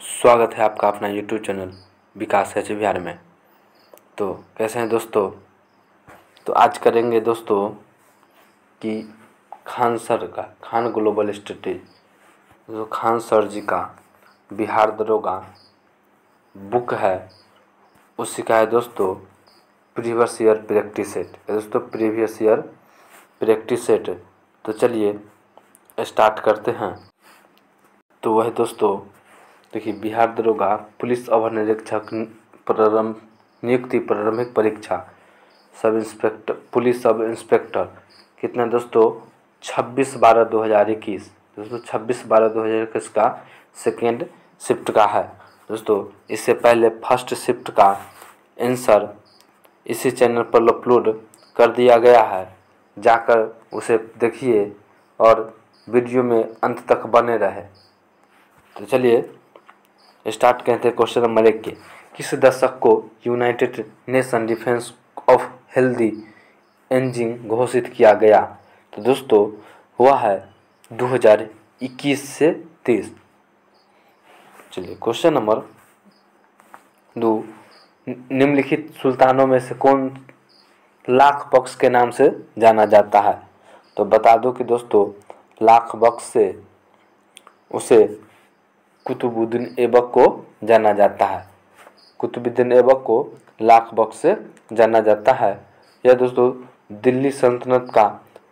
स्वागत है आपका अपना यूट्यूब चैनल विकास है बिहार में। तो कैसे हैं दोस्तों? तो आज करेंगे दोस्तों कि खान सर का खान ग्लोबल स्टडी, जो खान सर जी का बिहार दरोगा बुक है उसी का है दोस्तों प्रीवियस ईयर प्रैक्टिस सेट। दोस्तों प्रीवियस ईयर प्रैक्टिस सेट। तो चलिए स्टार्ट करते हैं। तो वह दोस्तों देखिए, बिहार दरोगा पुलिस अवर निरीक्षक नियुक्ति प्रारंभिक परीक्षा sub inspector police sub inspector कितना दोस्तों 26/12/2021। दोस्तों 26/12/2021 का सेकेंड शिफ्ट का है। दोस्तों इससे पहले फर्स्ट शिफ्ट का आंसर इसी चैनल पर अपलोड कर दिया गया है, जाकर उसे देखिए और वीडियो में अंत तक बने रहे। तो चलिए स्टार्ट करते हैं क्वेश्चन नंबर 1 के। किस दशक को United nation defence of healthy ageing घोषित किया गया? तो दोस्तों वह है 2021 से 30। चलिए क्वेश्चन नंबर 2, निम्नलिखित सुल्तानों में से कौन लाख बख्श के नाम से जाना जाता है? तो बता दो कि दोस्तों लाख बख्श से उसे कुतुबुद्दीन ऐबक को जाना जाता है। कुतुबुद्दीन ऐबक को लाख बख्श से जाना जाता है। यह दोस्तों दिल्ली सल्तनत का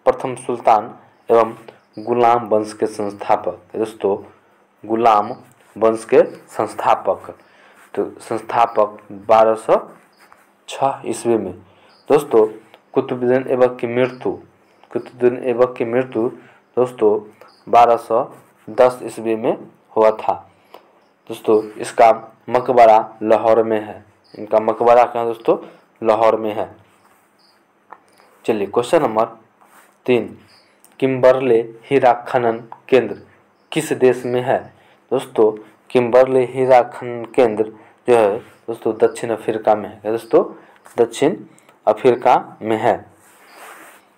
प्रथम सुल्तान एवं गुलाम वंश के संस्थापक। दोस्तों गुलाम वंश के संस्थापक, तो संस्थापक 1206 ईस्वी में। दोस्तों कुतुबुद्दीन ऐबक की मृत्यु दोस्तों 1210 ईस्वी में हुआ था। दोस्तों इसका मकबरा लाहौर में है। इनका मकबरा कहाँ दोस्तों? लाहौर में है। चलिए क्वेश्चन नंबर 3, किम्बरले हीरा खनन केंद्र किस देश में है? दोस्तों किम्बरले हीरा खनन केंद्र जो है दोस्तों दक्षिण अफ्रीका में है। दोस्तों दक्षिण अफ्रीका में है।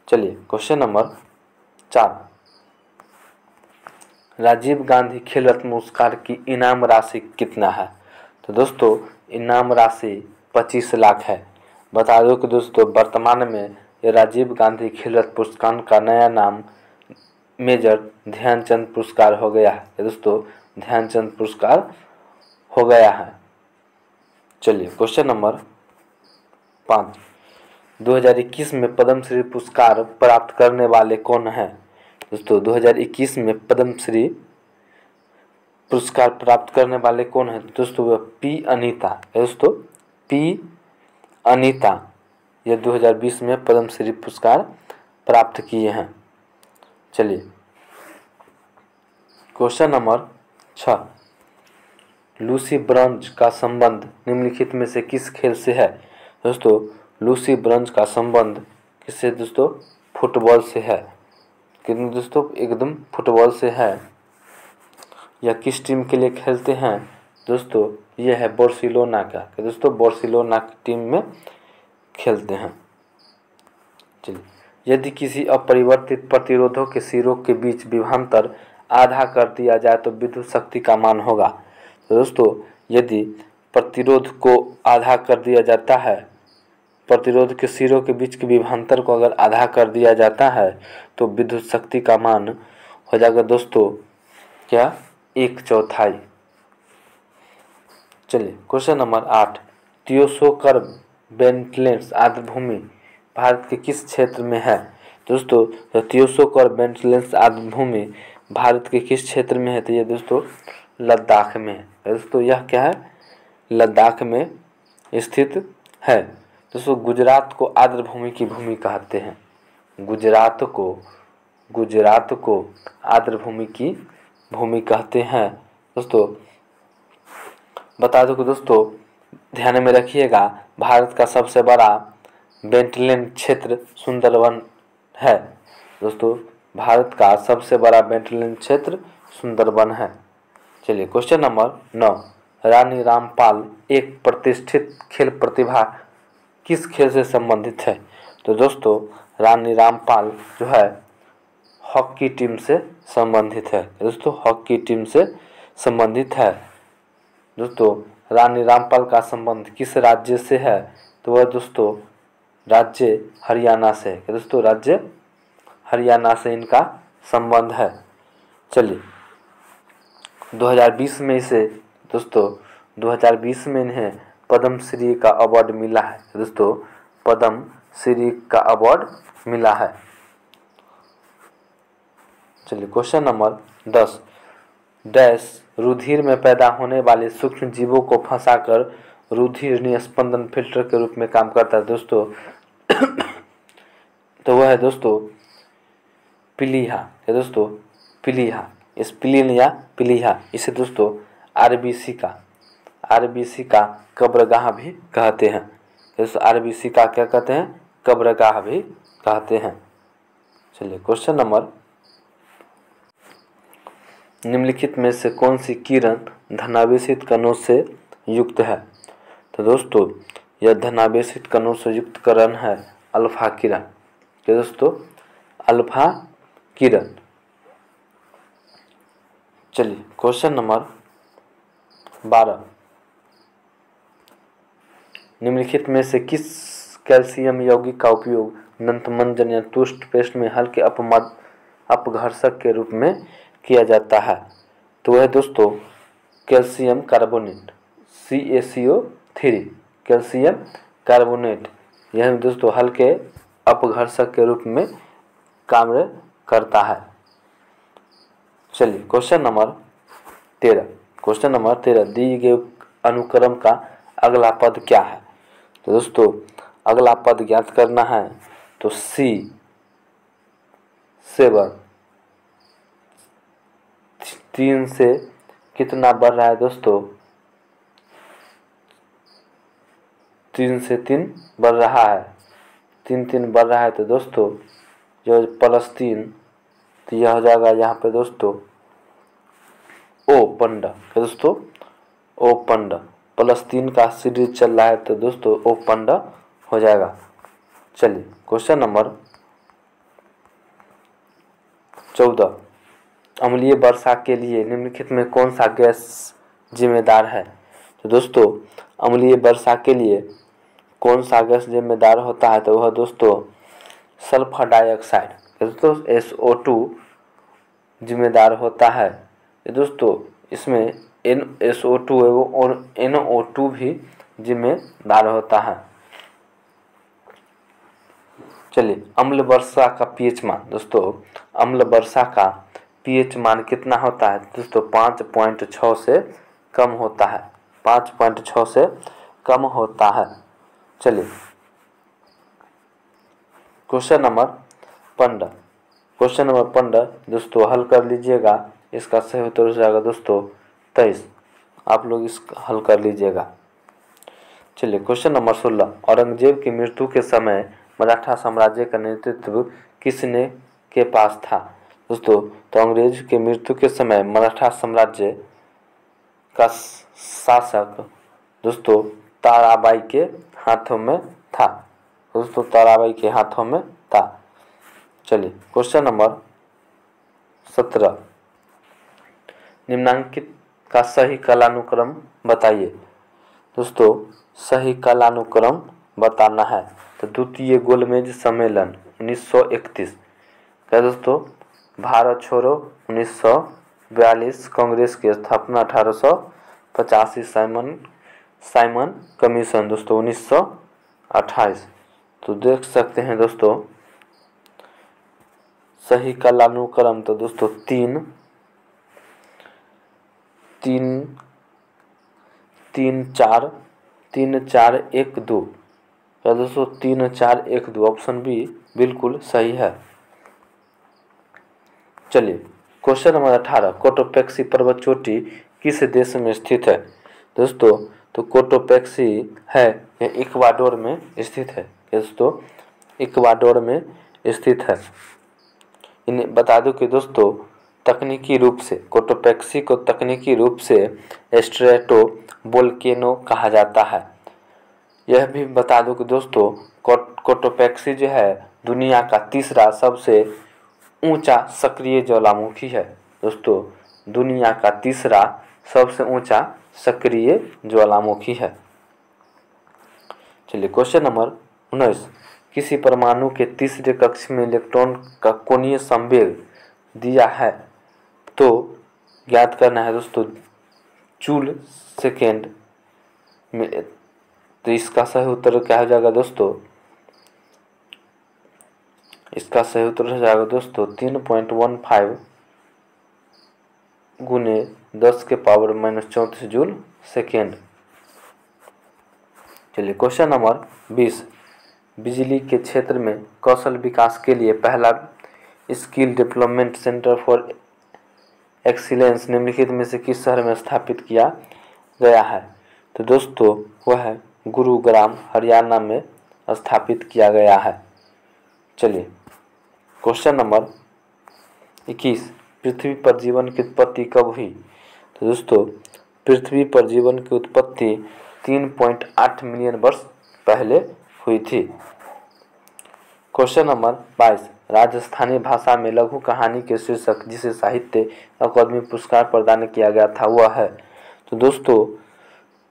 चलिए क्वेश्चन नंबर 4, राजीव गांधी खेल रत्न पुरस्कार की इनाम राशि कितना है? तो दोस्तों इनाम राशि 25 लाख है। बता दो कि दोस्तों वर्तमान में ये राजीव गांधी खेल रत्न पुरस्कार का नया नाम मेजर ध्यानचंद पुरस्कार हो गया है। दोस्तों ध्यानचंद पुरस्कार हो गया है। चलिए क्वेश्चन नंबर 5, 2021 में पद्मश्री पुरस्कार प्राप्त करने वाले कौन हैं? दोस्तों 2021 में पद्मश्री पुरस्कार प्राप्त करने वाले कौन हैं? दोस्तों वह पी अनीता। दोस्तों पी अनीता यह 2020 में पद्मश्री पुरस्कार प्राप्त किए हैं। चलिए क्वेश्चन नंबर 6, लूसी ब्रंज का संबंध निम्नलिखित में से किस खेल से है? दोस्तों लूसी ब्रंज का संबंध किससे? दोस्तों फुटबॉल से है। कितने दोस्तों? एकदम फुटबॉल से है। या किस टीम के लिए खेलते हैं? दोस्तों यह है बार्सिलोना का। दोस्तों बार्सिलोना की टीम में खेलते हैं। चलिए यदि किसी अपरिवर्तित प्रतिरोधों के सिरों के बीच विभवांतर आधा कर दिया जाए तो विद्युत शक्ति का मान होगा। तो दोस्तों यदि प्रतिरोध को आधा कर दिया जाता है, प्रतिरोध के सिरों के बीच के विभवांतर को अगर आधा कर दिया जाता है तो विद्युत शक्ति का मान हो जाएगा दोस्तों क्या? 1/4। चलिए क्वेश्चन नंबर 8, त्योसोकर वेटलैंड्स आर्द्रभूमि भारत के किस क्षेत्र में है? दोस्तों त्योसोकर वेटलैंड्स आर्द्रभूमि भारत के किस क्षेत्र में है? तो ये दोस्तों लद्दाख में है। दोस्तों यह क्या है? लद्दाख में स्थित है। दोस्तों गुजरात को आर्द्रभूमि की भूमि कहते हैं। गुजरात को आर्द्रभूमि की भूमि कहते हैं। दोस्तों बता दो कि दोस्तों ध्यान में रखिएगा, भारत का सबसे बड़ा वेटलैंड क्षेत्र सुंदरवन है। दोस्तों भारत का सबसे बड़ा वेटलैंड क्षेत्र सुंदरवन है। चलिए क्वेश्चन नंबर 9, रानी रामपाल एक प्रतिष्ठित खेल प्रतिभा किस खेल से संबंधित है? तो दोस्तों रानी रामपाल जो है हॉकी टीम से संबंधित है। दोस्तों हॉकी टीम से संबंधित है। दोस्तों रानी रामपाल का संबंध किस राज्य से है? तो वह दोस्तों राज्य हरियाणा से है। दोस्तों राज्य हरियाणा से इनका संबंध है। चलिए 2020 में इसे दोस्तों 2020 में इन्हें पद्म श्री का अवार्ड मिला है। दोस्तों पद्म श्री का अवार्ड मिला है। चलिए क्वेश्चन नंबर 10, डैश रुधिर में पैदा होने वाले सूक्ष्म जीवों को फंसाकर रुधिर निस्पंदन फिल्टर के रूप में काम करता है। दोस्तों तो वह है दोस्तों पीलिया। क्या दोस्तों? पीलिया। इस पिलीन या पीलिया इसे दोस्तों आरबीसी का कब्रगाह भी कहते हैं। दोस्तों आरबीसी का क्या कहते हैं? कब्रगाह भी कहते हैं। चलिए क्वेश्चन नंबर, निम्नलिखित में से कौन सी किरण धनावेशित कणों से युक्त है? तो दोस्तों यह धनावेशित कणों से युक्त किरण है अल्फा किरण। क्या दोस्तों? अल्फा किरण। चलिए क्वेश्चन नंबर 12, निम्नलिखित में से किस कैल्शियम यौगिक का उपयोग दंतमंजन या टूथपेस्ट में हल्के अपघर्षक के रूप में किया जाता है? तो वह दोस्तों calcium carbonate CaCO3। Calcium carbonate यह दोस्तों हल्के अपघर्षक के रूप में कार्य करता है। चलिए क्वेश्चन नंबर 13, दिए गए अनुक्रम का अगला पद क्या है? तो दोस्तों अगला पद ज्ञात करना है। तो C7 3 से कितना बढ़ रहा है दोस्तों? 3 से 3 बढ़ रहा है। 3 बढ़ रहा है तो दोस्तों जो +3 तो यह हो जाएगा यहाँ पे दोस्तों ओ पंड। दोस्तों ओ पंड +3 का सीरीज चल रहा है तो दोस्तों ओ पंड हो जाएगा। चलिए क्वेश्चन नंबर 14, अम्लीय वर्षा के लिए निम्नलिखित में कौन सा गैस जिम्मेदार है? तो दोस्तों अम्लीय वर्षा के लिए कौन सा गैस जिम्मेदार होता है? तो वह दोस्तों सल्फर डाइऑक्साइड दोस्तों SO2 जिम्मेदार होता है। दोस्तों इसमें SO2 और NO2 भी जिम्मेदार होता है। चलिए अम्ल वर्षा का pH मान, दोस्तों अम्ल वर्षा का pH मान कितना होता है? दोस्तों 5.6 से कम होता है। 5.6 से कम होता है। चलिए क्वेश्चन नंबर 15 दोस्तों हल कर लीजिएगा। इसका सही उत्तर हो जाएगा दोस्तों 23। आप लोग इसका हल कर लीजिएगा। चलिए क्वेश्चन नंबर 16, औरंगजेब की मृत्यु के समय मराठा साम्राज्य का नेतृत्व किसने के पास था? दोस्तों तो अंग्रेज के मृत्यु के समय मराठा साम्राज्य का शासक दोस्तों ताराबाई के हाथों में था। दोस्तों ताराबाई के हाथों में था। चलिए क्वेश्चन नंबर 17, निम्नांकित का सही कालानुक्रम बताइए। दोस्तों सही कालानुक्रम बताना है। तो द्वितीय गोलमेज सम्मेलन 1931, क्या दोस्तों? भारत छोड़ो 1942, कांग्रेस की स्थापना 1885, साइमन कमीशन दोस्तों 1928। तो देख सकते हैं दोस्तों सही कालानुक्रम तो दोस्तों 3 4 1 2। तो दोस्तों 3 4 1 2 ऑप्शन बी बिल्कुल सही है। चलिए क्वेश्चन नंबर 18, कोटोपैक्सी पर्वत चोटी किस देश में स्थित है? दोस्तों तो कोटोपैक्सी है यह इक्वाडोर में स्थित है। दोस्तों इक्वाडोर में स्थित है। इन्हें बता दूं कि दोस्तों तकनीकी रूप से कोटोपैक्सी को तकनीकी रूप से स्ट्रेटो वोल्केनो कहा जाता है। यह भी बता दूं कि दोस्तों कोटोपैक्सी जो है दुनिया का तीसरा सबसे ऊंचा सक्रिय ज्वालामुखी है। दोस्तों दुनिया का तीसरा सबसे ऊंचा सक्रिय ज्वालामुखी है। चलिए क्वेश्चन नंबर 19, किसी परमाणु के तीसरे कक्ष में इलेक्ट्रॉन का कोणीय संवेग दिया है तो ज्ञात करना है दोस्तों जूल सेकेंड में। तो इसका सही उत्तर क्या हो जाएगा दोस्तों, इसका सही उत्तर हो जाएगा दोस्तों 3.15 गुने 10⁻⁻34 जूल सेकेंड। चलिए क्वेश्चन नंबर 20, बिजली के क्षेत्र में कौशल विकास के लिए पहला skill development centre for excellence निम्नलिखित में से किस शहर में स्थापित किया गया है? तो दोस्तों वह है गुरुग्राम हरियाणा में स्थापित किया गया है। चलिए क्वेश्चन नंबर 21, पृथ्वी पर जीवन की उत्पत्ति कब हुई? तो दोस्तों पृथ्वी पर जीवन की उत्पत्ति 3.8 मिलियन वर्ष पहले हुई थी। क्वेश्चन नंबर 22, राजस्थानी भाषा में लघु कहानी के शीर्षक जिसे साहित्य अकादमी पुरस्कार प्रदान किया गया था वह है?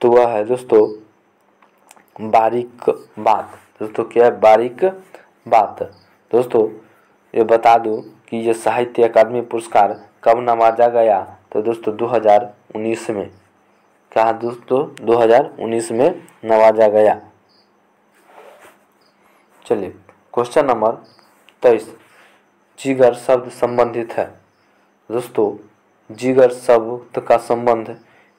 तो वह है दोस्तों बारीक बात। दोस्तों क्या है? बारीक बात। दोस्तों ये बता दूं कि ये साहित्य अकादमी पुरस्कार कब नवाजा गया? तो दोस्तों 2019 में। कहा दोस्तों 2019 में नवाजा गया। चलिए क्वेश्चन नंबर 23, जिगर शब्द संबंधित है? दोस्तों जिगर शब्द का संबंध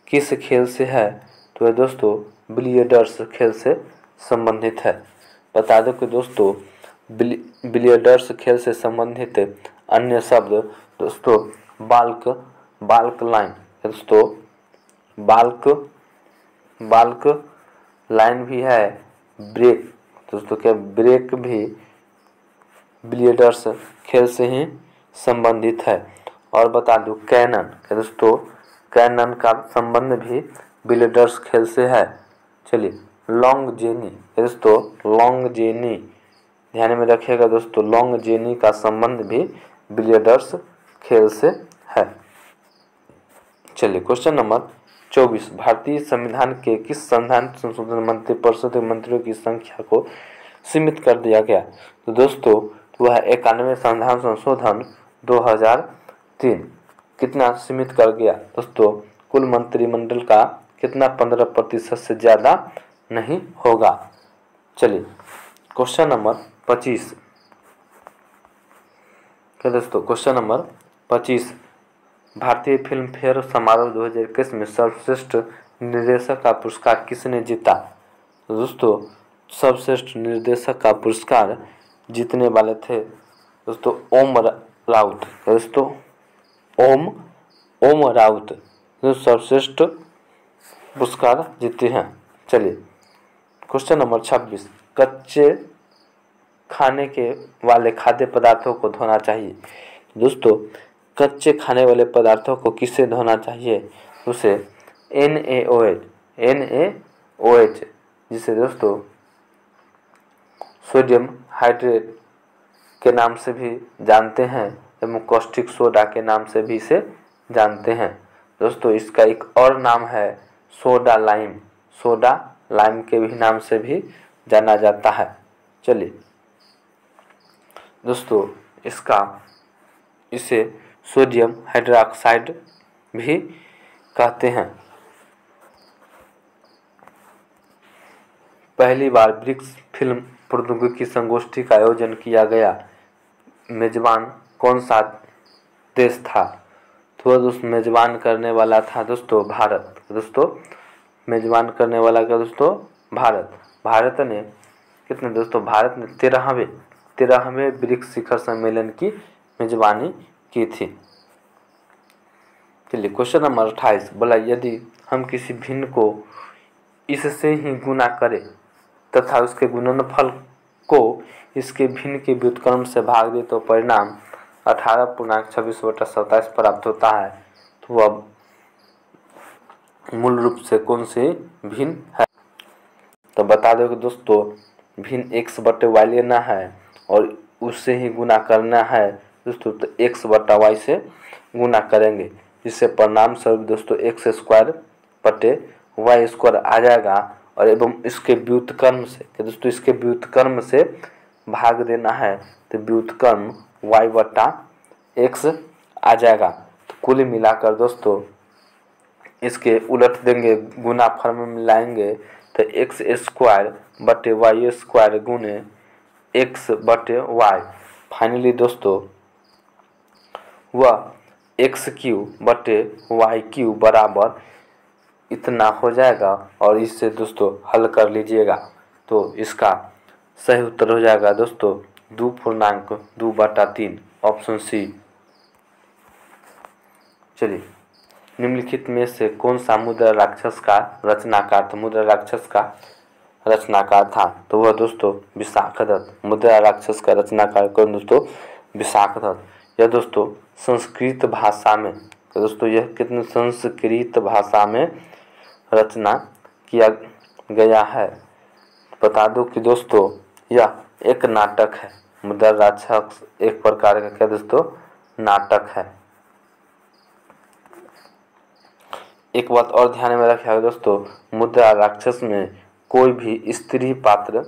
किस खेल से है? तो ये दोस्तों बिलियर्ड्स खेल से संबंधित है। बता दो कि दोस्तों बिलियर्ड्स खेल से संबंधित अन्य शब्द दोस्तों बाल्क लाइन। दोस्तों बाल्क लाइन भी है, ब्रेक। दोस्तों क्या ब्रेक भी बिलियर्ड्स खेल से ही संबंधित है। और बता दूं कैनन, दोस्तों कैनन का संबंध भी बिलियर्ड्स खेल से है। चलिए लॉन्ग जेनी, दोस्तों लॉन्ग जेनी ध्यान में रखिएगा दोस्तों, लॉन्ग जेनी का संबंध भी बिलियर्ड्स खेल से है। चलिए क्वेश्चन नंबर 24, भारतीय संविधान के किस संविधान संशोधन मंत्रिपरिषद के मंत्रियों की संख्या को सीमित कर दिया गया? तो दोस्तों वह 91 संविधान संशोधन 2003 कितना सीमित कर गया? दोस्तों कुल मंत्रिमंडल का कितना 15% से ज़्यादा नहीं होगा। चलिए क्वेश्चन नंबर 25, क्या दोस्तों क्वेश्चन नंबर 25, भारतीय फिल्म फेयर समारोह 2021 में सर्वश्रेष्ठ निर्देशक का पुरस्कार किसने जीता? तो दोस्तों सर्वश्रेष्ठ निर्देशक का पुरस्कार जीतने वाले थे दोस्तों ओम राउत। दोस्तों ओम राउत जो सर्वश्रेष्ठ पुरस्कार जीते हैं। चलिए क्वेश्चन नंबर 26, कच्चे खाने के वाले खाद्य पदार्थों को धोना चाहिए? दोस्तों कच्चे खाने वाले पदार्थों को किससे धोना चाहिए? उसे NaOH जिसे दोस्तों सोडियम हाइड्रेट के नाम से भी जानते हैं एवं कॉस्टिक सोडा के नाम से भी इसे जानते हैं। दोस्तों इसका एक और नाम है सोडा लाइम के भी नाम से भी जाना जाता है। चलिए दोस्तों इसे सोडियम हाइड्रोक्साइड भी कहते हैं। पहली बार ब्रिक्स फिल्म प्रौद्योगिकी संगोष्ठी का आयोजन किया गया, मेजबान कौन सा देश था? तो दोस्तों मेजबान करने वाला था दोस्तों भारत। दोस्तों मेजबान करने वाला का दोस्तों भारत ने कितने दोस्तों भारत ने 13वें ब्रिक्स शिखर सम्मेलन की मेजबानी की थी। चलिए क्वेश्चन नंबर 28, बोला यदि हम किसी भिन्न को इससे ही गुना करें तथा उसके गुणनफल को इसके भिन्न के व्युत्क्रम से भाग दे तो परिणाम 18.26/27 प्राप्त होता है। तो अब मूल रूप से कौन सी भिन्न है? तो बता दो कि दोस्तों भिन्न x/y लेना है और उससे ही गुना करना है दोस्तों, तो x/y से गुना करेंगे। जिससे परिणाम स्वरूप दोस्तों एक्स स्क्वायर बटे वाई स्क्वायर आ जाएगा। और एवं इसके व्युत्क्रम से दोस्तों इसके व्युत्क्रम से भाग देना है तो व्युत्क्रम वाई बटा एक्स आ जाएगा। तो कुल मिलाकर दोस्तों इसके उलट देंगे, गुना फॉर्म में मिलाएंगे तो एक्स स्क्वायर बटे वाई स्क्वायर गुने एक्स बटे वाई। फाइनली दोस्तों वह एक्स क्यू बटे वाई क्यू बराबर इतना हो जाएगा। और इससे दोस्तों हल कर लीजिएगा तो इसका सही उत्तर हो जाएगा दोस्तों 2.2/3 ऑप्शन सी। चलिए, निम्नलिखित में से कौन सा मुद्रा राक्षस का रचनाकार था? मुद्रा राक्षस का रचनाकार था तो वह दोस्तों विशाखदत्त। मुद्रा राक्षस का रचनाकार कौन दोस्तों? विशाखदत्त। यह दोस्तों संस्कृत भाषा में, तो दोस्तों यह कितने संस्कृत भाषा में रचना किया गया है। बता दो कि दोस्तों यह एक नाटक है। मुद्रा राक्षस एक प्रकार का क्या दोस्तों? नाटक है। एक बात और ध्यान में रखिएगा दोस्तों, मुद्रा राक्षस में कोई भी स्त्री पात्र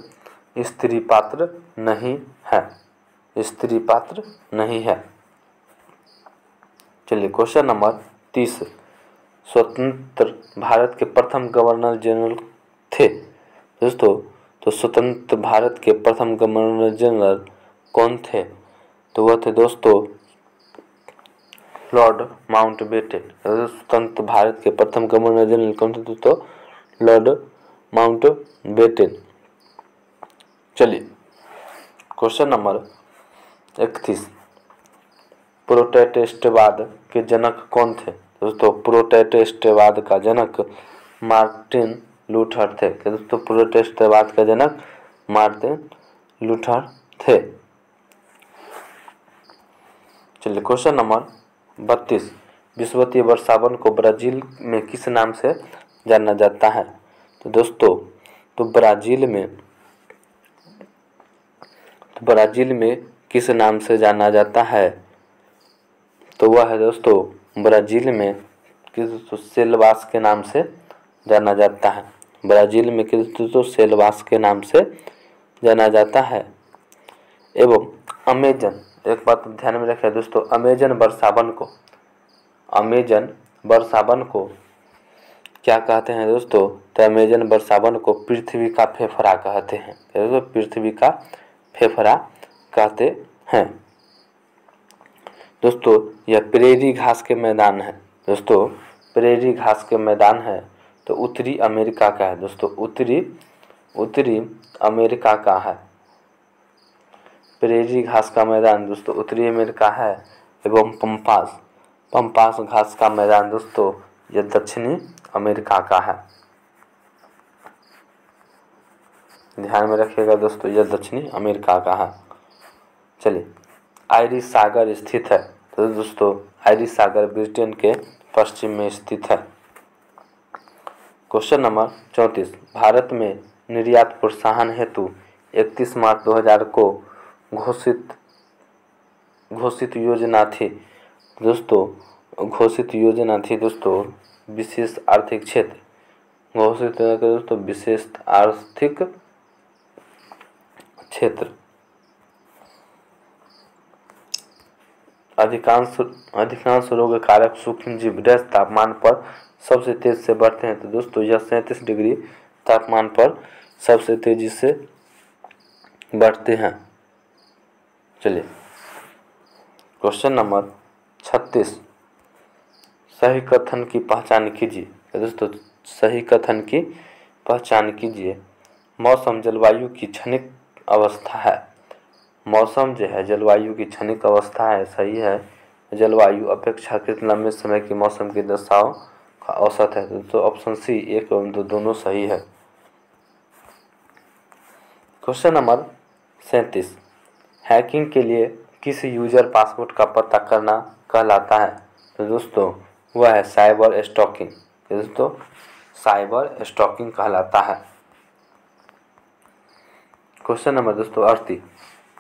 नहीं है, स्त्री पात्र नहीं है। चलिए, क्वेश्चन नंबर 30। स्वतंत्र भारत के प्रथम गवर्नर जनरल थे दोस्तों। तो स्वतंत्र भारत के प्रथम गवर्नर जनरल कौन थे? तो वह थे दोस्तों लॉर्ड माउंटबेटन। स्वतंत्र भारत के प्रथम गवर्नर जनरल कौन थे दोस्तों? Lord Mountbatten. चलिए, क्वेश्चन नंबर 31। प्रोटेस्टेंटवाद के जनक कौन थे दोस्तों? प्रोटेस्टेंटवाद का जनक मार्टिन लूथर थे। दोस्तों प्रोटेस्टेंटवाद का जनक मार्टिन लूथर थे। चलिए, क्वेश्चन नंबर 32। विषुवतीय वर्षावन को ब्राजील में किस नाम से जाना जाता है? तो दोस्तों ब्राजील में किस नाम से जाना जाता है? तो वह है दोस्तों ब्राजील में किस सेलवास के नाम से जाना जाता है। ब्राजील में किस दोस्तों? सेलवास के नाम से जाना जाता है। एवं अमेजन, एक बात ध्यान में रखें दोस्तों, अमेजन वर्षावन को क्या कहते हैं दोस्तों? तो अमेजन वर्षावन को पृथ्वी का फेफड़ा कहते हैं। दोस्तों पृथ्वी का फेफड़ा कहते हैं। दोस्तों यह प्रेरी घास के मैदान है। दोस्तों प्रेरी घास के मैदान है तो उत्तरी अमेरिका का है। दोस्तों उत्तरी अमेरिका का है। प्रेरी घास का मैदान दोस्तों उत्तरी अमेरिका है। एवं पंपास घास का मैदान दोस्तों यह दक्षिणी अमेरिका का है। ध्यान में रखिएगा दोस्तों, यह दक्षिणी अमेरिका का है। चलिए, आयरिश सागर स्थित है। तो दोस्तों आयरिश सागर ब्रिटेन के पश्चिम में स्थित है। Question number 34। भारत में निर्यात प्रोत्साहन हेतु 31 मार्च 2000 को घोषित योजना थी दोस्तों विशेष आर्थिक क्षेत्र। घोषित दोस्तों विशेष आर्थिक क्षेत्र। अधिकांश रोग कारक सूक्ष्म जीव तापमान पर सबसे तेज से बढ़ते हैं। तो दोस्तों यह 37 डिग्री तापमान पर सबसे तेजी से बढ़ते हैं। चलिए, क्वेश्चन नंबर 36। सही कथन की पहचान कीजिए। दोस्तों सही कथन की पहचान कीजिए। मौसम जलवायु की क्षणिक अवस्था है। मौसम जो है जलवायु की क्षणिक अवस्था है, सही है। जलवायु अपेक्षाकृत लंबे समय की मौसम की दशाओं का औसत है। तो ऑप्शन सी 1 और 2 दोनों सही है। Question number 37। हैकिंग के लिए किस यूजर पासवर्ड का पता करना कहलाता है? तो दोस्तों वह है साइबर स्टॉकिंग। दोस्तों साइबर स्टॉकिंग कहलाता है। क्वेश्चन नंबर दोस्तों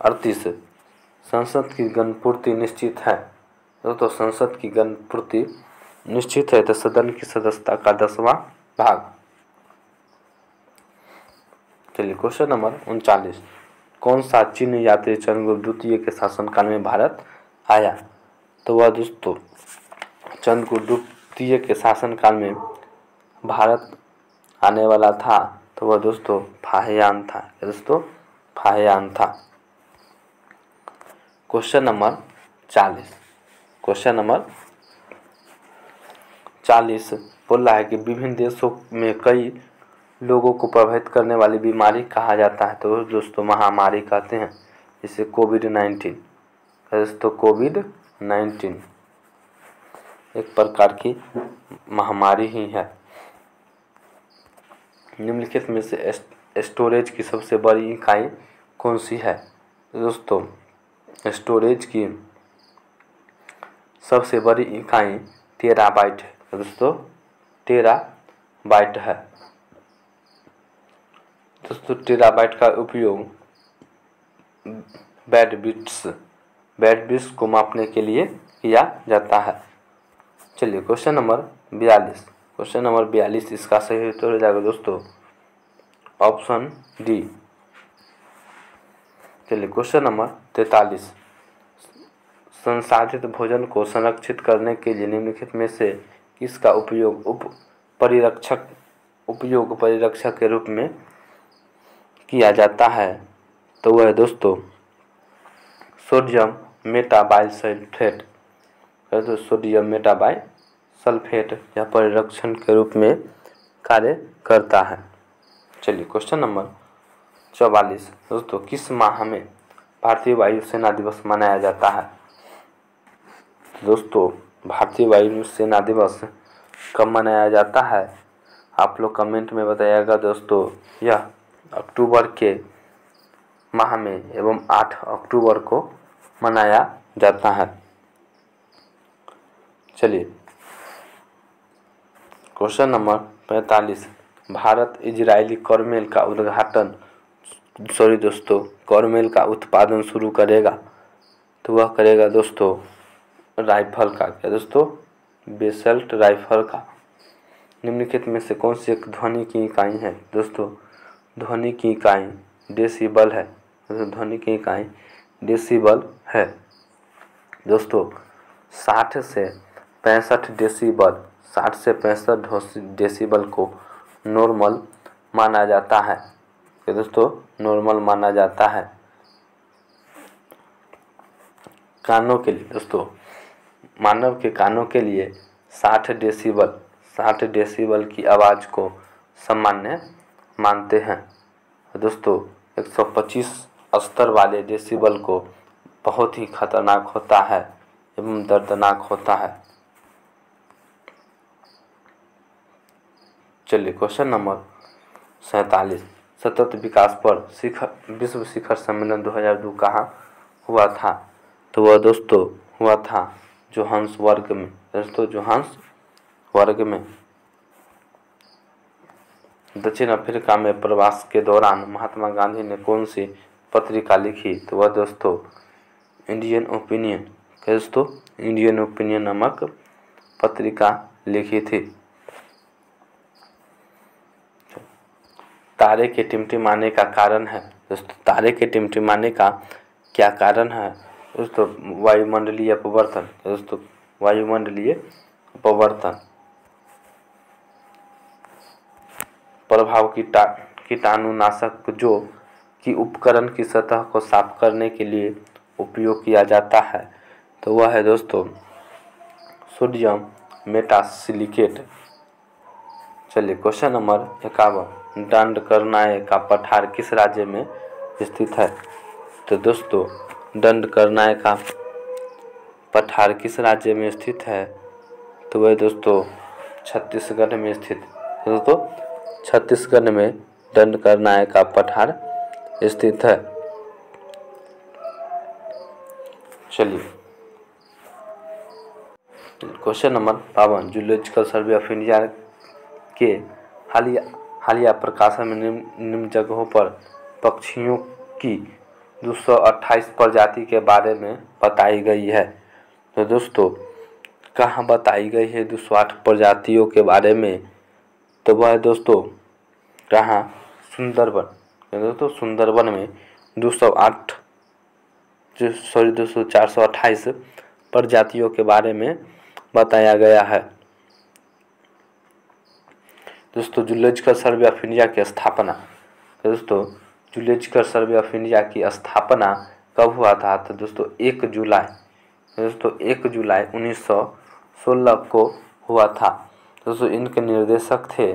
38। संसद की गणपूर्ति निश्चित है। दोस्तों संसद की गणपूर्ति निश्चित है तो सदन की सदस्यता का 10वां भाग। चलिए क्वेश्चन नंबर 39, कौन सा चीन यात्री चंद्रगुप्त द्वितीय के शासनकाल में भारत आया? तो वह दोस्तों चंद्रगुप्त द्वितीय के शासनकाल में भारत आने वाला था, तो वह दोस्तों फाहियान था। दोस्तों फाहियान था। क्वेश्चन नंबर 40, क्वेश्चन नंबर 40 बोल रहा है कि विभिन्न देशों में कई लोगों को प्रभावित करने वाली बीमारी कहा जाता है। तो दोस्तों महामारी कहते हैं इसे कोविड-19। दोस्तों कोविड-19 एक प्रकार की महामारी ही है। निम्नलिखित में से स्टोरेज की सबसे बड़ी इकाई कौन सी है? दोस्तों स्टोरेज की सबसे बड़ी इकाई टेराबाइट है। दोस्तों टेराबाइट है। दोस्तों टेराबाइट का उपयोग बैंडविड्थ को मापने के लिए किया जाता है। चलिए क्वेश्चन नंबर 42, क्वेश्चन नंबर 42 इसका सही उत्तर हो जाएगा दोस्तों ऑप्शन डी। चलिए क्वेश्चन नंबर 43, संसाधित भोजन को संरक्षित करने के लिए निम्नलिखित में से किसका उपयोग परिरक्षक के रूप में किया जाता है? तो वह है दोस्तों सोडियम मेटाबाइसल्फेट। तो सोडियम मेटाबाइसल्फेट यह परिरक्षण के रूप में कार्य करता है। चलिए क्वेश्चन नंबर 44, दोस्तों किस माह में भारतीय वायु सेना दिवस मनाया जाता है? दोस्तों भारतीय वायु सेना दिवस कब मनाया जाता है? आप लोग कमेंट में बताइएगा दोस्तों। यह अक्टूबर के माह में एवं 8 अक्टूबर को मनाया जाता है। चलिए क्वेश्चन नंबर 45, भारत इजरायली कॉर्नमेल का कॉर्नमेल का उत्पादन शुरू करेगा, तो वह करेगा दोस्तों राइफल का। क्या दोस्तों? बेसल्ट राइफल का। निम्नलिखित में से कौन सी एक ध्वनि की इकाई है? दोस्तों ध्वनि की इकाई डेसिबल है। ध्वनि की इकाई डेसिबल है। दोस्तों 60 से 65 डेसिबल 60 से 65 डेसिबल को नॉर्मल माना जाता है। तो दोस्तों नॉर्मल माना जाता है कानों के लिए। दोस्तों मानव के कानों के लिए 60 डेसिबल की आवाज़ को सामान्य मानते हैं। दोस्तों 125 स्तर वाले डेसिबल को बहुत ही खतरनाक होता है एवं दर्दनाक होता है। चलिए क्वेश्चन नंबर 47, सतत विकास पर विश्व शिखर सम्मेलन 2002 कहाँ हुआ था? तो वह दोस्तों हुआ था जोहान्सबर्ग में। दोस्तों जोहान्सबर्ग में। दक्षिण अफ्रीका में प्रवास के दौरान महात्मा गांधी ने कौन सी पत्रिका लिखी? तो वह दोस्तों इंडियन ओपिनियन। दोस्तों इंडियन ओपिनियन नामक पत्रिका लिखी थी। तारे के टिमटिमाने का कारण है? दोस्तों तारे के टिमटिमाने का क्या कारण है? दोस्तों वायुमंडलीय अपवर्तन। दोस्तों वायुमंडलीय अपवर्तन। प्रभाव कीटाणुनाशक जो कि उपकरण की सतह को साफ करने के लिए उपयोग किया जाता है, तो वह है दोस्तों सोडियम मेटासिलिकेट। चलिए क्वेश्चन नंबर 51, दंडकरनाय का पठार किस राज्य में स्थित है? तो दोस्तों दंडकरनाय का पठार किस राज्य में स्थित है? तो वह दोस्तों छत्तीसगढ़ में स्थित। दोस्तों छत्तीसगढ़ में दंडकरनाय का पठार स्थित है। चलिए question number 52, zoological survey of India के हालिया प्रकाशन में निम्न जगहों पर पक्षियों की 228 प्रजाति के बारे में बताई गई है। तो दोस्तों कहाँ बताई गई है 208 प्रजातियों के बारे में? तो वह है दोस्तों कहाँ? सुंदरबन। दोस्तों सुंदरबन में 208 दोस्तों 428 प्रजातियों के बारे में बताया गया है। दोस्तों जूलॉजिकल सर्वे ऑफ इंडिया की स्थापना, दोस्तों जूलॉजिकल सर्वे ऑफ इंडिया की स्थापना कब हुआ था? तो दोस्तों 1 जुलाई, दोस्तों 1 जुलाई 1916 को हुआ था। दोस्तों इनके निर्देशक थे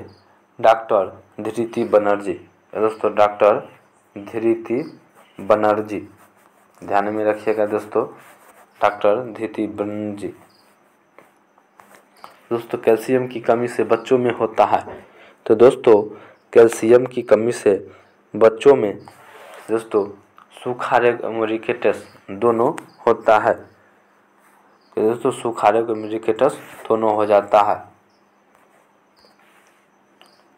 डॉक्टर धृति बनर्जी। दोस्तों डॉक्टर धृति बनर्जी, ध्यान में रखिएगा दोस्तों, डॉक्टर धृति बनर्जी। दोस्तों कैल्शियम की कमी से बच्चों में होता है। तो दोस्तों कैल्शियम की कमी से बच्चों में दोस्तों सूखा रोग एवं रिकेटस दोनों होता है। तो दोस्तों सूखा रोग एवं रिकेटस दोनों हो जाता है।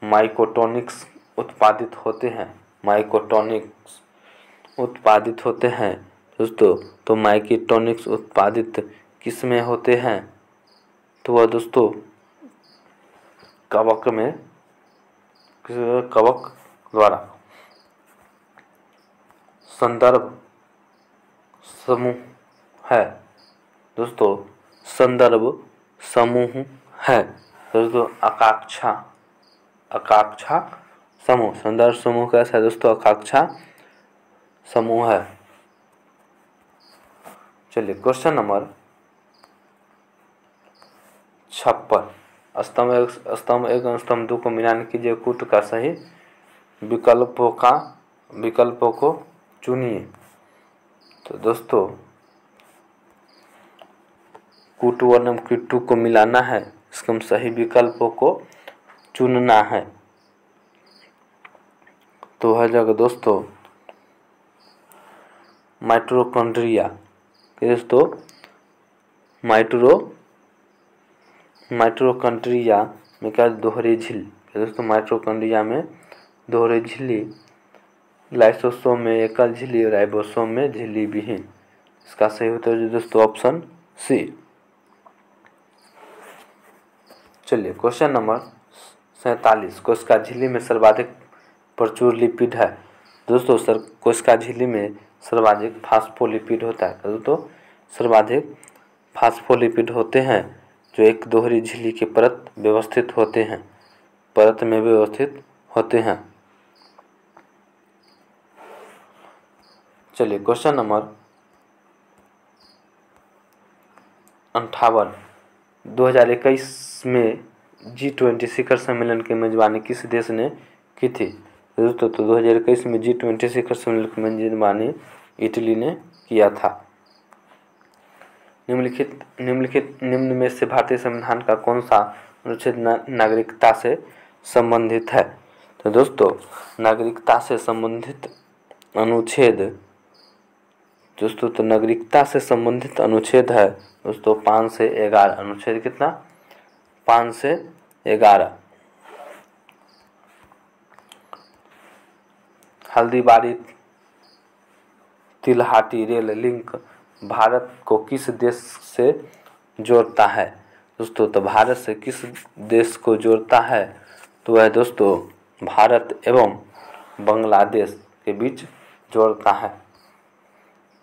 माइकोटोनिक्स उत्पादित होते हैं, माइकोटोनिक्स उत्पादित होते हैं दोस्तों। तो माइकोटोनिक्स उत्पादित किस में होते हैं? तो वह दोस्तों कवक में, कवक द्वारा। संदर्भ समूह है दोस्तों, संदर्भ समूह है दोस्तों। आकांक्षा, आकांक्षा समूह, संदर्भ समूह कैसा है दोस्तों? आकांक्षा समूह है। चलिए क्वेश्चन नंबर 56, स्तंभ 1 और स्तंभ 2 को मिलान कीजिए, कूट का सही विकल्पों को चुनिए। तो दोस्तों कूट 1 और कूट 2 को मिलाना है, इसके सही विकल्पों को चुनना है। तो हर जगह दोस्तों माइटोकॉन्ड्रिया, दोस्तों माइटोकॉन्ड्रिया में क्या? दोहरी झिल्ली। दोस्तों माइटोकॉन्ड्रिया में दोहरी झिल्ली, लाइसोसोम में एकल झिल्ली, राइबोसोम में झिल्ली विहीन। इसका सही उत्तर है दोस्तों ऑप्शन सी। चलिए क्वेश्चन नंबर 47, कोशिका झिल्ली में सर्वाधिक प्रचुर लिपिड है। दोस्तों कोशिका झिल्ली में सर्वाधिक फास्फोलिपिड होता है। दोस्तों सर्वाधिक फास्फोलिपिड होते हैं जो एक दोहरी झिल्ली की परत व्यवस्थित होते हैं, परत में व्यवस्थित होते हैं। चलिए क्वेश्चन नंबर 58, 2021 में G20 शिखर सम्मेलन की मेजबानी किस देश ने की थी? दोस्तों तो 2021 में G20 शिखर सम्मेलन की मेजबानी इटली ने किया था। निम्न में से भारतीय संविधान का कौन सा अनुच्छेद नागरिकता से संबंधित है? तो दोस्तों नागरिकता से संबंधित अनुच्छेद, दोस्तों तो नागरिकता से संबंधित अनुच्छेद है दोस्तों 5 से 11। अनुच्छेद कितना? 5 से 11। हल्दीबारी तिलहाटी रेल लिंक भारत को किस देश से जोड़ता है? दोस्तों तो भारत से किस देश को जोड़ता है? तो वह दोस्तों भारत एवं बांग्लादेश के बीच जोड़ता है।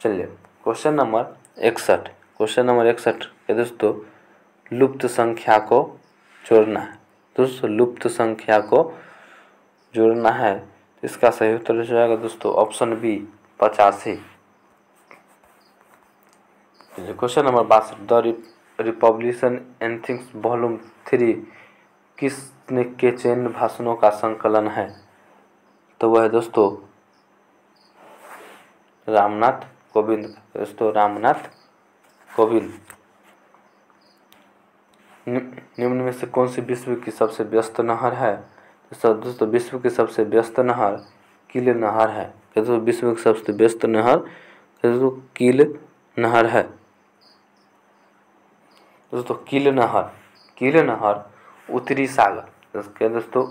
चलिए क्वेश्चन नंबर 61, क्वेश्चन नंबर 61 के दोस्तों लुप्त संख्या को जोड़ना है। दोस्तों लुप्त संख्या को जोड़ना है, इसका सही उत्तर हो जाएगा दोस्तों option B 85। Question number 62, the Republican Ethics volume 3 किसने के चयन भाषणों का संकलन है? तो वह है दोस्तों रामनाथ कोविंद। दोस्तों रामनाथ कोविंद। निम्न में से कौन सी विश्व की सबसे व्यस्त नहर है? दोस्तों विश्व की सबसे व्यस्त नहर कील नहर है। दोस्तों विश्व की सबसे व्यस्त नहर दोस्तों कील नहर है। दोस्तों कील नहर उत्तरी सागर, दोस्तों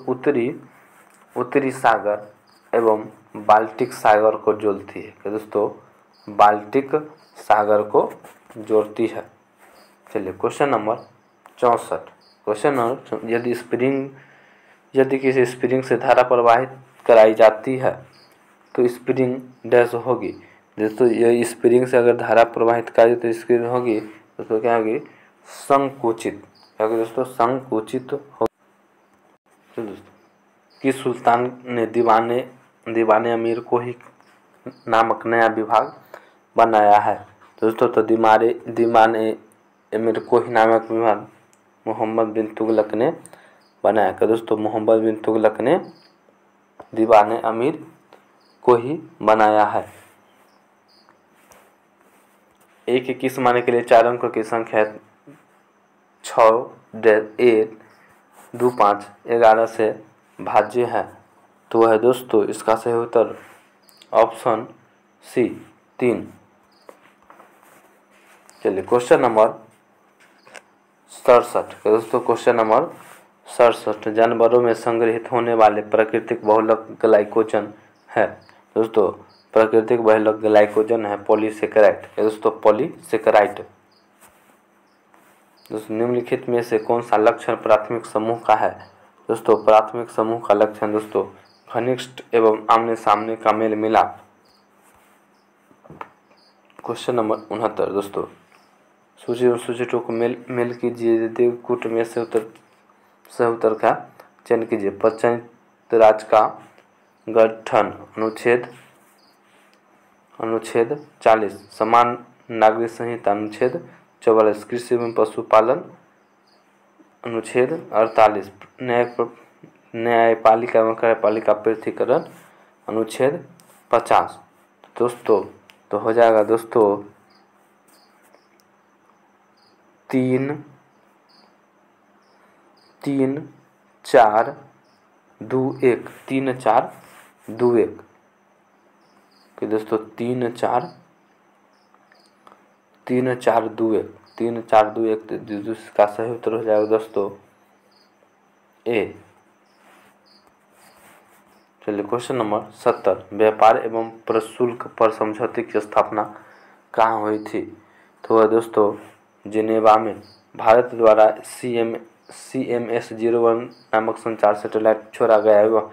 उत्तरी सागर एवं बाल्टिक सागर को जोड़ती है। दोस्तों बाल्टिक सागर को जोड़ती है। चलिए क्वेश्चन नंबर 64। क्वेश्चन नंबर, यदि किसी स्प्रिंग से धारा प्रवाहित कराई जाती है तो स्प्रिंग डैश होगी। दोस्तों ये स्प्रिंग से अगर धारा प्रवाहित कराई तो स्प्रिंग होगी, दोस्तों क्या होगी, संकुचित। क्या होगी दोस्तों, संकुचित होगी। तो दोस्तों कि सुल्तान ने दीवाने अमीर को ही नामक नया विभाग बनाया है। दोस्तों तो दीवाने अमीर को ही नामक विभाग मोहम्मद बिन तुगलक ने बनाया। क्या दोस्तों, मोहम्मद बिन तुगलक ने दीवाने अमीर को ही बनाया है। एक 21 माने के लिए 4 अंकों की संख्या 6, 1, 2, 5, 11 से भाज्य है। तो वह दोस्तों इसका सही उत्तर ऑप्शन सी 3। चलिए क्वेश्चन नंबर 67। दोस्तों क्वेश्चन नंबर 67, जानवरों में संग्रहित होने वाले प्राकृतिक बहुलक ग्लाइकोजन है। दोस्तों प्राकृतिक बहुलक ग्लाइकोजन है पॉलीसेकेराइड। दोस्तों पॉलीसेकेराइड। दोस्तों निम्नलिखित में से कौन सा लक्षण प्राथमिक समूह का है। दोस्तों प्राथमिक समूह का लक्षण दोस्तों घनिष्ठ एवं आमने सामने का मेल मिलाप। Question number 69। दोस्तों सूची और सूची टू को मेल कीजिए। यदि कूट में से उत्तर का चयन कीजिए। पंचायत राज का गठन अनुच्छेद 40, समान नागरिक संहिता अनुच्छेद 44, कृषि एवं पशुपालन अनुच्छेद 48, न्यायपालिका एवं कार्यपालिका पृथकीकरण अनुच्छेद 50। दोस्तों तो हो जाएगा दोस्तों 3, 4, 2, 1, 3, 4, 2, 1 कि दोस्तों 3, 4, 2, 1, 3, 4, 2, 1 इसका सही उत्तर हो जाएगा दोस्तों ए। चलिए क्वेश्चन नंबर 70, व्यापार एवं प्रशुल्क पर समझौते की स्थापना कहाँ हुई थी। तो वह दोस्तों जिनेवा में भारत द्वारा CMS-01 नामक संचार सैटेलाइट छोड़ा गया है। वह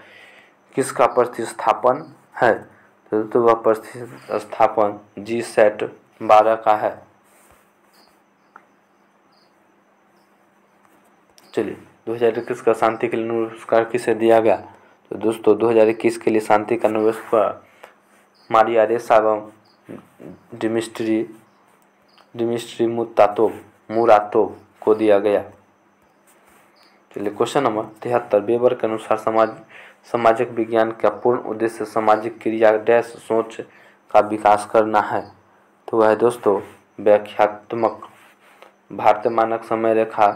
किसका प्रतिस्थापन है। तो दोस्तों वह प्रतिस्थापन GSAT-12 का है। चलिए 2021 का शांति के लिए नोबेल पुरस्कार किसे दिया गया। तो दोस्तों 2021 के लिए शांति का नोबेल पुरस्कार मारिया रेसा एवं डिमित्री मुरातोव को दिया गया। चलिए क्वेश्चन नंबर 73, वेबर के अनुसार सामाजिक विज्ञान का पूर्ण उद्देश्य सामाजिक क्रिया डैश सोच का विकास करना है। तो वह दोस्तों व्याख्यात्मक। भारतीय मानक समय रेखा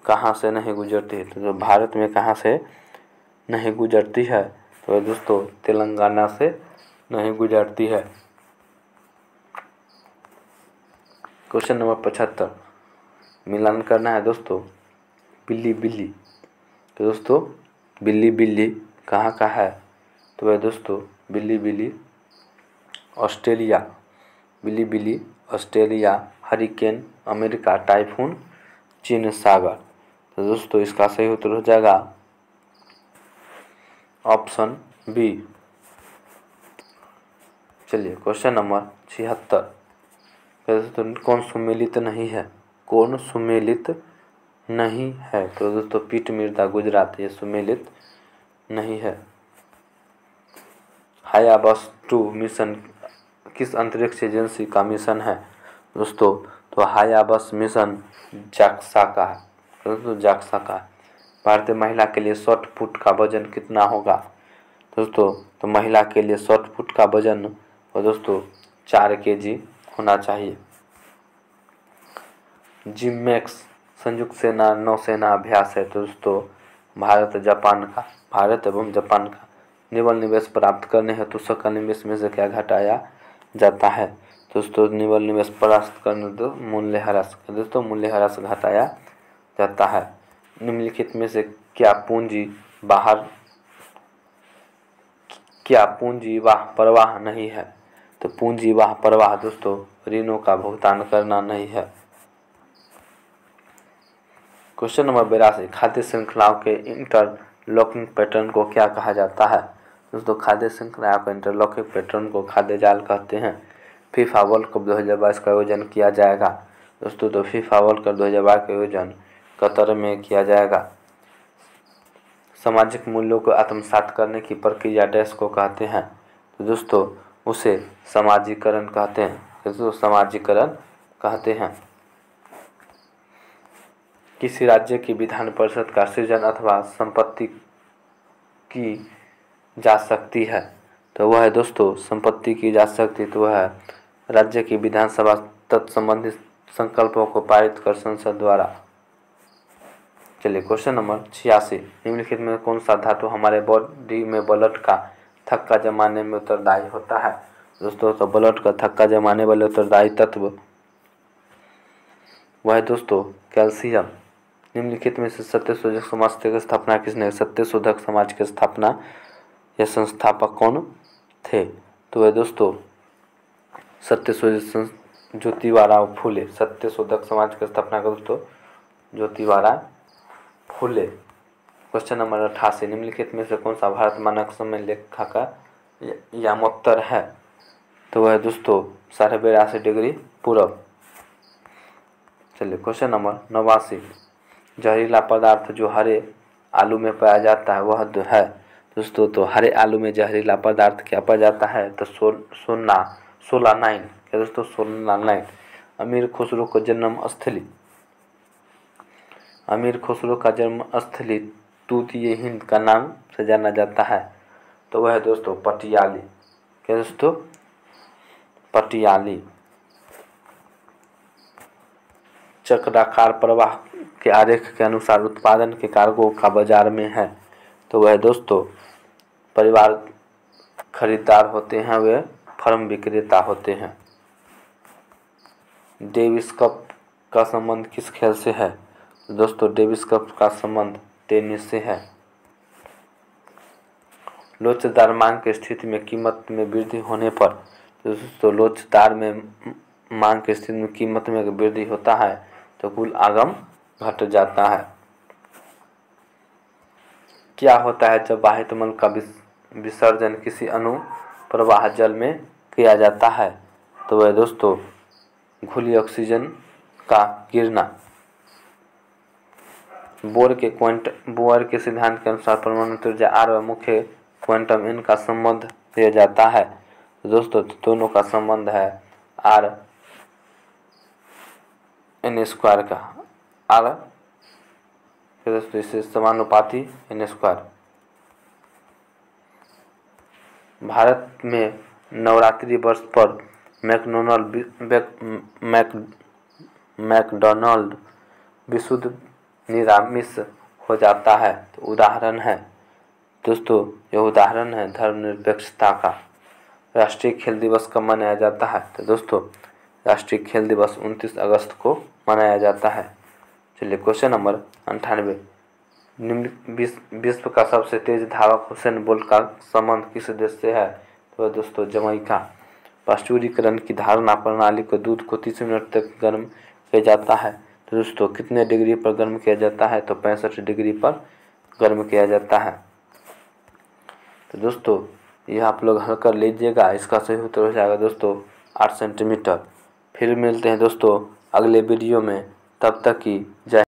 कहाँ से नहीं गुजरती है। तो जो भारत में कहाँ से नहीं गुजरती है तो वह दोस्तों तेलंगाना से नहीं गुजरती है। क्वेश्चन नंबर 75, मिलान करना है दोस्तों बिल्ली। तो दोस्तों बिल्ली कहाँ का है। तो वह दोस्तों बिल्ली ऑस्ट्रेलिया। बिल्ली ऑस्ट्रेलिया, हरिकेन अमेरिका, टाइफून चीन सागर। तो दोस्तों इसका सही उत्तर हो जाएगा ऑप्शन बी। चलिए क्वेश्चन नंबर 76, दोस्तों कौन सुमेलित नहीं है। कौन सुमेलित नहीं है। तो दोस्तों पीट मृदा गुजरात ये सुमेलित नहीं है। हायाबस 2 मिशन किस अंतरिक्ष एजेंसी का मिशन है। दोस्तों तो हायाबस मिशन जाक्सा का है। दोस्तों जाक्सा का। भारतीय महिला के लिए शॉर्ट पुट का वजन कितना होगा। दोस्तों तो महिला के लिए शॉर्ट पुट का वजन और दोस्तों 4 kg होना चाहिए। जिमैक्स संयुक्त सेना नौसेना अभ्यास है। तो दोस्तों भारत एवं जापान का निवल निवेश प्राप्त करने हेतु सकल निवेश में से क्या घटाया जाता है। दोस्तों निवल निवेश प्राप्त करने तो मूल्यह्रास। दोस्तों मूल्यह्रास घटाया जाता है। निम्नलिखित में से क्या पूंजीवाह प्रवाह नहीं है। तो पूंजीवाह प्रवाह दोस्तों ऋणों का भुगतान करना नहीं है। क्वेश्चन नंबर 82, खाद्य श्रृंखलाओं के इंटरलॉकिंग पैटर्न को क्या कहा जाता है? दोस्तों खाद्य श्रृंखलाओं के इंटरलॉकिंग पैटर्न को खाद्य जाल कहते हैं। फीफा वर्ल्ड कप 2022 का आयोजन किया जाएगा। दोस्तों तो फीफा वर्ल्ड कप 2022 का आयोजन कतर में किया जाएगा। सामाजिक मूल्यों को आत्मसात करने की प्रक्रिया डैश को कहते हैं? तो दोस्तों उसे समाजीकरण कहते हैं। दोस्तों समाजीकरण कहते हैं। किसी राज्य की विधान परिषद का सृजन अथवा संपत्ति की जा सकती है, तो वह है दोस्तों संपत्ति की जा सकती, तो वह है राज्य की विधानसभा तत्संबंधित संकल्पों को पारित कर संसद द्वारा। चलिए क्वेश्चन नंबर 86, निम्नलिखित में कौन सा धातु हमारे बॉडी में ब्लड का थक्का जमाने में उत्तरदायी होता है? दोस्तों तो ब्लड का थक्का जमाने वाले उत्तरदायी तत्व वह है दोस्तों कैल्शियम। निम्नलिखित में से सत्यशोधक समाज की स्थापना किसने? सत्यशोधक समाज की स्थापना या संस्थापक कौन थे? तो वह दोस्तों सत्यशोधक ज्योतिबा फूले। सत्यशोधक समाज की स्थापना का दोस्तों ज्योतिबा फूले। क्वेश्चन नंबर 88, निम्नलिखित में से कौन सा भारत मानक समय लेखा का यामोत्तर है? तो वह दोस्तों 82.5 डिग्री पूरब। चलिए क्वेश्चन नंबर 89, जहरीला पदार्थ जो हरे आलू में पाया जाता है वह है? दोस्तों तो हरे आलू में जहरीला पदार्थ क्या पाया जाता है? तो सोलानाइन। क्या दोस्तों? सोलानाइन। अमीर खुसरो का जन्म स्थली, अमीर खुसरो का जन्म स्थली तूतीय हिंद का नाम से जाना जाता है, तो वह है दोस्तों पटियाली। क्या दोस्तों? पटियाली। चक्राकार प्रवाह के आरेख के अनुसार उत्पादन के कारकों का बाजार में है, तो वह दोस्तों परिवार खरीदार होते हैं, वे फर्म विक्रेता होते हैं। डेविस कप का संबंध किस खेल से है? दोस्तों डेविस कप का संबंध टेनिस से है। लोचदार मांग की स्थिति में कीमत में वृद्धि होने पर, दोस्तों लोचदार में मांग की स्थिति में कीमत में वृद्धि होता है तो कुल आगम घट जाता है। क्या होता है जब बाह्य मल का विसर्जन किसी अनुप्रवाह जल में किया जाता है? तो वह दोस्तों घुली ऑक्सीजन का गिरना। बोर के सिद्धांत के अनुसार परमाणु ऊर्जा R व मुख्य क्वांटम n का संबंध दिया जाता है। तो दोस्तों दोनों का संबंध है R n स्क्वायर का। R दोस्तों इससे समानुपाती n स्क्वायर। भारत में नवरात्रि वर्ष पर मैकडोनाल्ड विशुद्ध निरामिष हो जाता है, तो उदाहरण है दोस्तों, यह उदाहरण है धर्मनिरपेक्षता का। राष्ट्रीय खेल दिवस कब मनाया जाता है? तो दोस्तों राष्ट्रीय खेल दिवस 29 अगस्त को मनाया जाता है। चलिए क्वेश्चन नंबर 98, विश्व का सबसे तेज धावक हुसैन बोल्ट का संबंध किस देश से है? तो दोस्तों जमैका। पाश्चुरीकरण की धारणा प्रणाली को दूध को 30 मिनट तक गर्म किया जाता है, तो दोस्तों कितने डिग्री पर गर्म किया जाता है? तो 65 डिग्री पर गर्म किया जाता है। तो दोस्तों यह आप लोग हल कर लीजिएगा, इसका सही उत्तर हो जाएगा दोस्तों 8 सेंटीमीटर। फिर मिलते हैं दोस्तों अगले वीडियो में, तब तक की जय।